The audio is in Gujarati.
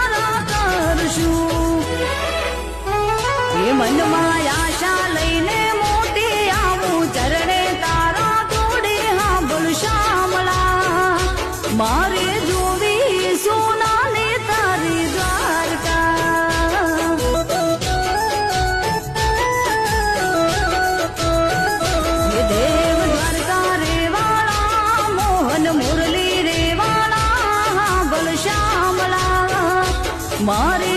તારા કરશું એ મનમાં આશા લઈને મોટી આવું ચરણે તારા તોડે હાંભળ શામળા મારે જોવી સોનાને તારી દ્વારકા હે દેવ દ્વારકા રેવાળા મોહન મુરલી રેવાળા હાંભળ શામળા મારે